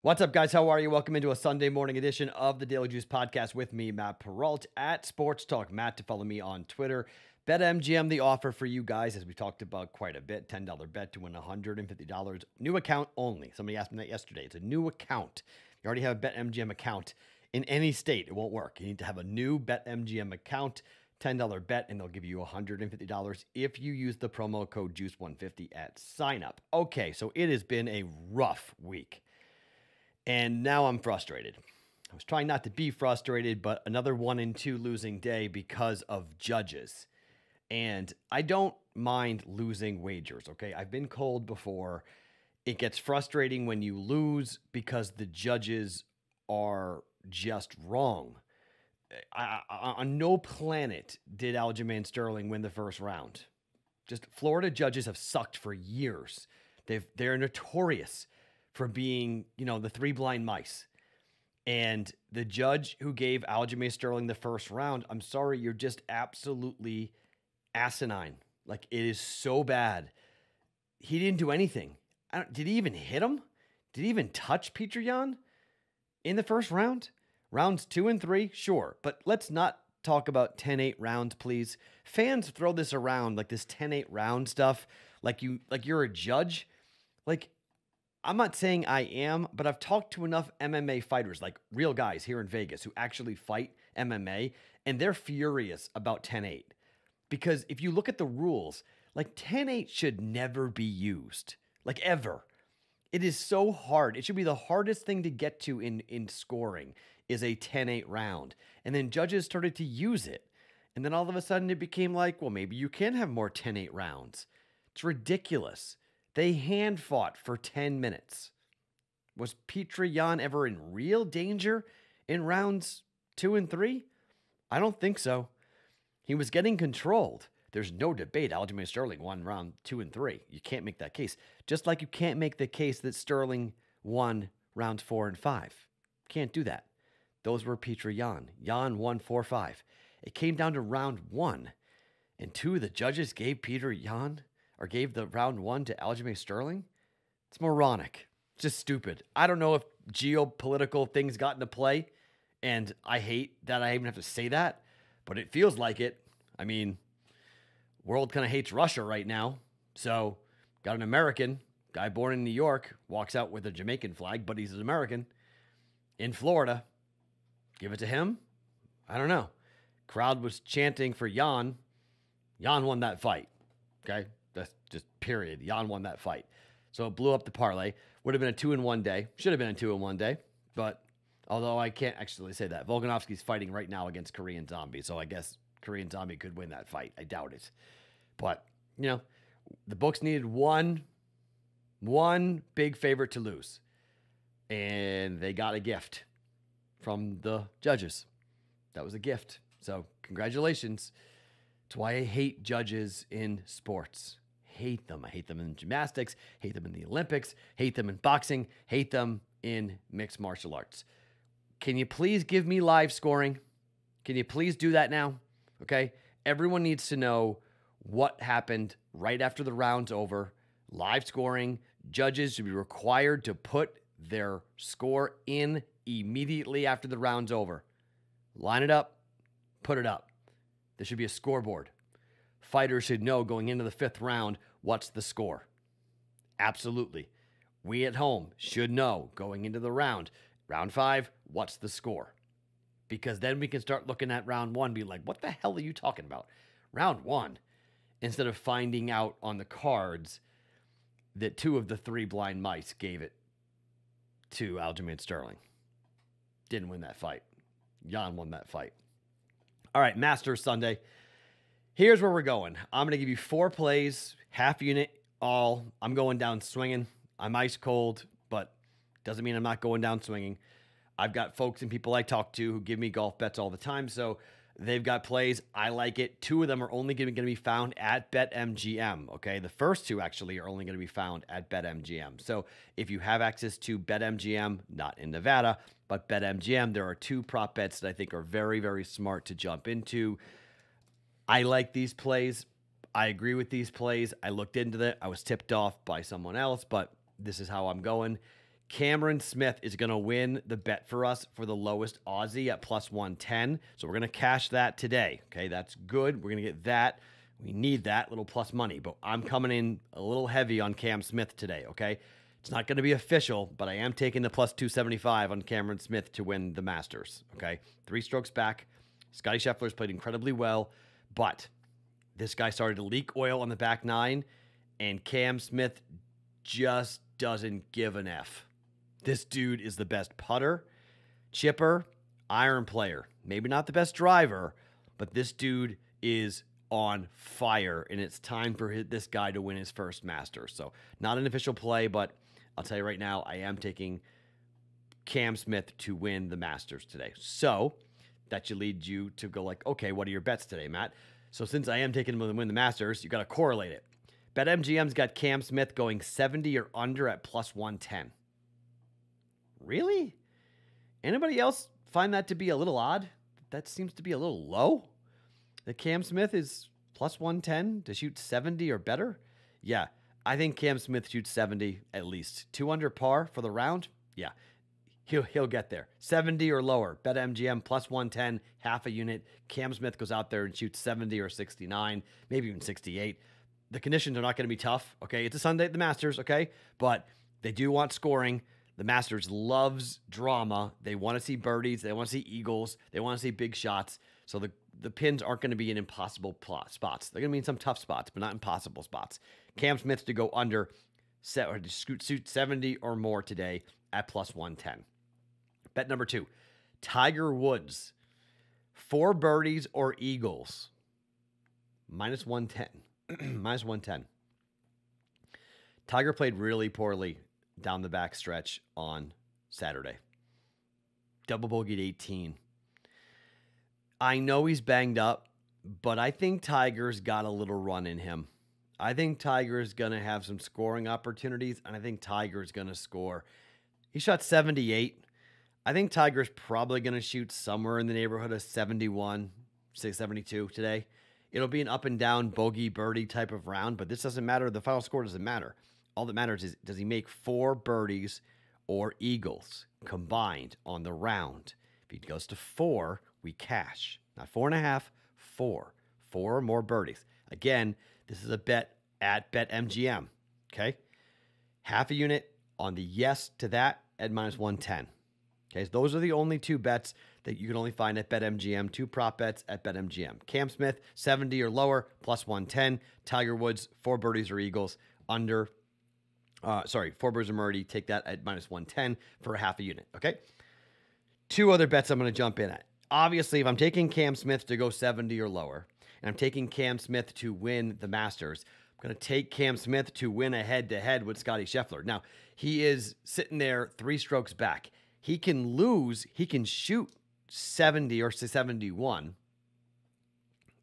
What's up, guys? How are you? Welcome into a Sunday morning edition of the Daily Juice Podcast with me, Matt Perrault, at Sports Talk Matt, to follow me on Twitter. BetMGM, the offer for you guys, as we talked about quite a bit, $10 bet to win $150. New account only. Somebody asked me that yesterday. It's a new account. You already have a BetMGM account in any state, it won't work. You need to have a new BetMGM account, $10 bet, and they'll give you $150 if you use the promo code JUICE150 at sign up. Okay, so it has been a rough week. And now I'm frustrated. I was trying not to be frustrated, but another 1-2 losing day because of judges. And I don't mind losing wagers, okay? I've been cold before. It gets frustrating when you lose because the judges are just wrong. On no planet did Aljamain Sterling win the first round. Just Florida judges have sucked for years. They're notorious for being, the three blind mice. And the judge who gave Aljamain Sterling the first round, I'm sorry, you're just absolutely asinine. Like, it is so bad. He didn't do anything. Did he even hit him? Did he even touch Petr Yan in the first round? Rounds 2 and 3, sure. But let's not talk about 10-8 rounds, please. Fans throw this around, like this 10-8 round stuff, like you're a judge. Like, I'm not saying I am, but I've talked to enough MMA fighters, like real guys here in Vegas who actually fight MMA, and they're furious about 10-8. Because if you look at the rules, like 10-8 should never be used, like ever. It is so hard. It should be the hardest thing to get to in scoring is a 10-8 round. And then judges started to use it. And then all of a sudden it became like, well, maybe you can have more 10-8 rounds. It's ridiculous. They hand fought for 10 minutes. Was Petr Yan ever in real danger in rounds 2 and 3? I don't think so. He was getting controlled. There's no debate. Aljamain Sterling won round 2 and 3. You can't make that case. Just like you can't make the case that Sterling won rounds 4 and 5. Can't do that. Those were Petr Yan. Yan won 4-5. It came down to round 1. And 2 of the judges gave Petr Yan, or gave the round 1 to Aljamain Sterling. It's moronic. It's just stupid. I don't know if geopolitical things got into play, and I hate that I even have to say that, but it feels like it. I mean, world kind of hates Russia right now. So got an American guy born in New York, walks out with a Jamaican flag, but he's an American in Florida. Give it to him? I don't know. Crowd was chanting for Yan. Yan won that fight. Okay? That's just period. Yan won that fight. So it blew up the parlay. Would have been a 2-1 day. Should have been a 2-1 day. But although I can't actually say that. Volkanovski's fighting right now against Korean Zombie. So I guess Korean Zombie could win that fight. I doubt it. But, the books needed one big favorite to lose. And they got a gift from the judges. That was a gift. So congratulations. That's why I hate judges in sports. Hate them. I hate them in gymnastics, hate them in the Olympics, hate them in boxing, hate them in mixed martial arts. Can you please give me live scoring? Can you please do that now? Okay? Everyone needs to know what happened right after the round's over. Live scoring. Judges should be required to put their score in immediately after the round's over. Line it up. Put it up. There should be a scoreboard. Fighters should know going into the 5th round what's the score. Absolutely. We at home should know going into the round 5, what's the score? Because then we can start looking at round 1 and be like, what the hell are you talking about? Round 1. Instead of finding out on the cards that 2 of the 3 blind mice gave it to Aljamain Sterling. Didn't win that fight. Yan won that fight. All right, Masters Sunday. Here's where we're going. I'm going to give you 4 plays, half unit all. I'm going down swinging. I'm ice cold, but doesn't mean I'm not going down swinging. I've got folks and people I talk to who give me golf bets all the time, so they've got plays. I like it. 2 of them are only going to be found at BetMGM, okay? The first 2 actually are only going to be found at BetMGM. So if you have access to BetMGM, not in Nevada, but BetMGM, there are 2 prop bets that I think are very, very smart to jump into. I like these plays. I agree with these plays. I looked into it. I was tipped off by someone else, but this is how I'm going. Cameron Smith is going to win the bet for us for the lowest Aussie at plus 110. So we're going to cash that today. Okay, that's good. We're going to get that. We need that little plus money, but I'm coming in a little heavy on Cam Smith today, okay? It's not going to be official, but I am taking the plus 275 on Cameron Smith to win the Masters, okay? 3 strokes back. Scotty Scheffler's played incredibly well, but this guy started to leak oil on the back 9, and Cam Smith just doesn't give an F. This dude is the best putter, chipper, iron player. Maybe not the best driver, but this dude is on fire, and it's time for this guy to win his first Masters. So not an official play, but I'll tell you right now, I am taking Cam Smith to win the Masters today. So that should lead you to go like, okay, what are your bets today, Matt? So since I am taking him to win the Masters, you got to correlate it. BetMGM's got Cam Smith going 70 or under at plus 110. Really? Anybody else find that to be a little odd? That seems to be a little low. The Cam Smith is plus 110 to shoot 70 or better? Yeah, I think Cam Smith shoots 70 at least. 2 under par for the round? Yeah, he'll get there. 70 or lower. BetMGM plus 110, half a unit. Cam Smith goes out there and shoots 70 or 69, maybe even 68. The conditions are not going to be tough, okay? It's a Sunday at the Masters, okay? But they do want scoring. The Masters loves drama. They want to see birdies. They want to see eagles. They want to see big shots. So the pins aren't going to be in impossible spots. They're going to be in some tough spots, but not impossible spots. Cam Smith to go under or to shoot 70 or more today at plus 110. Bet number 2, Tiger Woods. 4 birdies or eagles. Minus 110. Minus 110. Tiger played really poorly down the back stretch on Saturday. Double bogeyed 18. I know he's banged up, but I think Tiger's got a little run in him. I think Tiger's going to have some scoring opportunities, and I think Tiger's going to score. He shot 78. I think Tiger's probably going to shoot somewhere in the neighborhood of 71, say 72 today. It'll be an up and down bogey birdie type of round, but this doesn't matter. The final score doesn't matter. All that matters is, does he make 4 birdies or eagles combined on the round? If he goes to 4, we cash. Not 4.5, 4. 4 or more birdies. Again, this is a bet at BetMGM. Okay? Half a unit on the yes to that at minus 110. Okay, so those are the only 2 bets that you can only find at BetMGM. 2 prop bets at BetMGM. Cam Smith, 70 or lower, plus 110. Tiger Woods, 4 birdies or eagles, under 4 birdies or Murray. Take that at minus 110 for a half a unit. Okay? 2 other bets I'm going to jump in at. Obviously, if I'm taking Cam Smith to go 70 or lower, and I'm taking Cam Smith to win the Masters, I'm going to take Cam Smith to win a head-to-head with Scotty Scheffler. Now, he is sitting there 3 strokes back. He can lose. He can shoot 70 or 71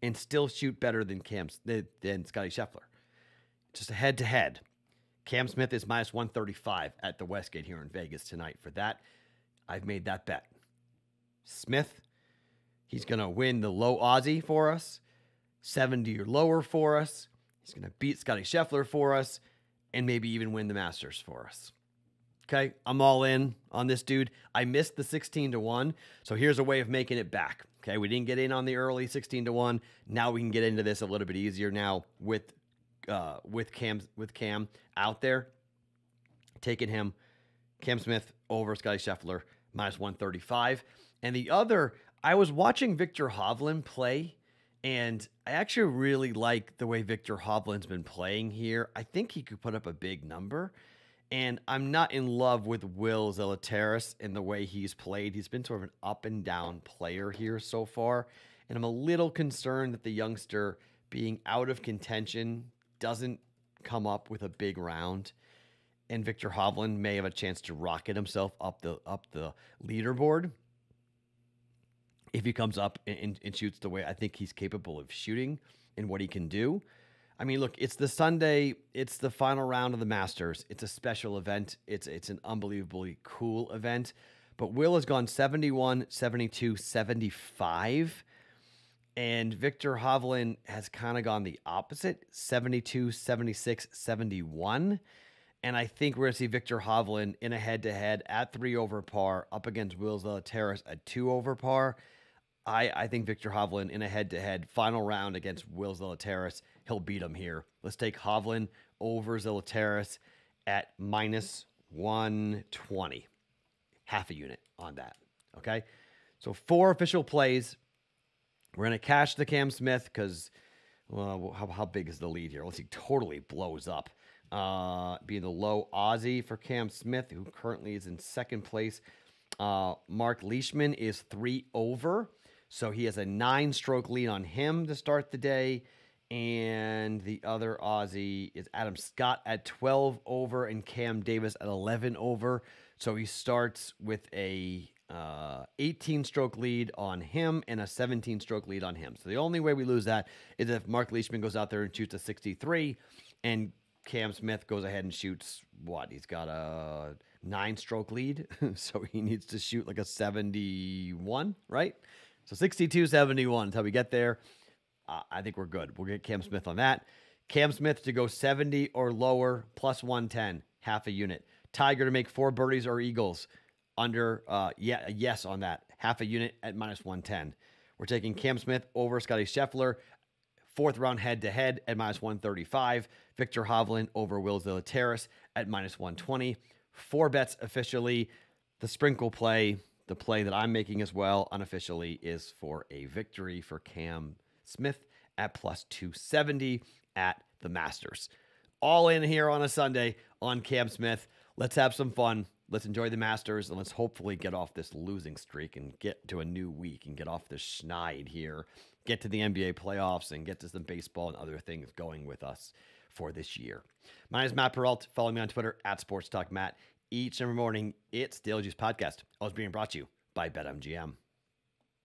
and still shoot better than Scotty Scheffler. Just a head-to-head. Cam Smith is minus 135 at the Westgate here in Vegas tonight. For that, I've made that bet. Smith, he's going to win the low Aussie for us, 70 or lower for us. He's going to beat Scotty Scheffler for us, and maybe even win the Masters for us. Okay, I'm all in on this dude. I missed the 16-1, so here's a way of making it back. Okay, we didn't get in on the early 16-1. Now we can get into this a little bit easier now with Cam out there. Taking him, Cam Smith over Scotty Scheffler, minus 135. And the other, I was watching Viktor Hovland play, and I actually really like the way Viktor Hovland's been playing here. I think he could put up a big number. And I'm not in love with Will Zalatoris in the way he's played. He's been sort of an up and down player here so far. And I'm a little concerned that the youngster being out of contention doesn't come up with a big round. And Viktor Hovland may have a chance to rocket himself up the leaderboard if he comes up and shoots the way I think he's capable of shooting and what he can do. I mean, look, it's the Sunday. It's the final round of the Masters. It's a special event. It's an unbelievably cool event. But Will has gone 71, 72, 75. And Viktor Hovland has kind of gone the opposite, 72, 76, 71. And I think we're going to see Victor Hovland in a head-to-head at 3 over par up against Will Zalatoris at 2 over par. I think Victor Hovland in a head-to-head final round against Will Zalatoris, he'll beat him here. Let's take Hovland over Zalatoris at minus 120. Half a unit on that. Okay? So 4 official plays. We're going to cash the Cam Smith because, well, how big is the lead here? Let's see. Totally blows up. Being the low Aussie for Cam Smith, who currently is in second place. Mark Leishman is 3 over. So he has a 9-stroke lead on him to start the day. And the other Aussie is Adam Scott at 12 over and Cam Davis at 11 over. So he starts with a 18-stroke lead on him and a 17-stroke lead on him. So the only way we lose that is if Mark Leishman goes out there and shoots a 63 and Cam Smith goes ahead and shoots what? He's got a 9-stroke lead. So he needs to shoot like a 71, right? So 62-71 until we get there. I think we're good. We'll get Cam Smith on that. Cam Smith to go 70 or lower, plus 110, half a unit. Tiger to make 4 birdies or eagles, under, yes on that, half a unit at minus 110. We're taking Cam Smith over Scotty Scheffler, 4th round head-to-head at minus 135. Victor Hovland over Will Zalatoris at minus 120. 4 bets officially. The sprinkle play, the play that I'm making as well unofficially, is for a victory for Cam Smith at plus 270 at the Masters. All in here on a Sunday on Cam Smith. Let's have some fun. Let's enjoy the Masters, and let's hopefully get off this losing streak and get to a new week and get off this schneid here, get to the NBA playoffs, and get to some baseball and other things going with us for this year. My name is Matt Perrault. Follow me on Twitter at Sports Talk Matt. Each and every morning, it's Daily Juice Podcast. Always being brought to you by BetMGM.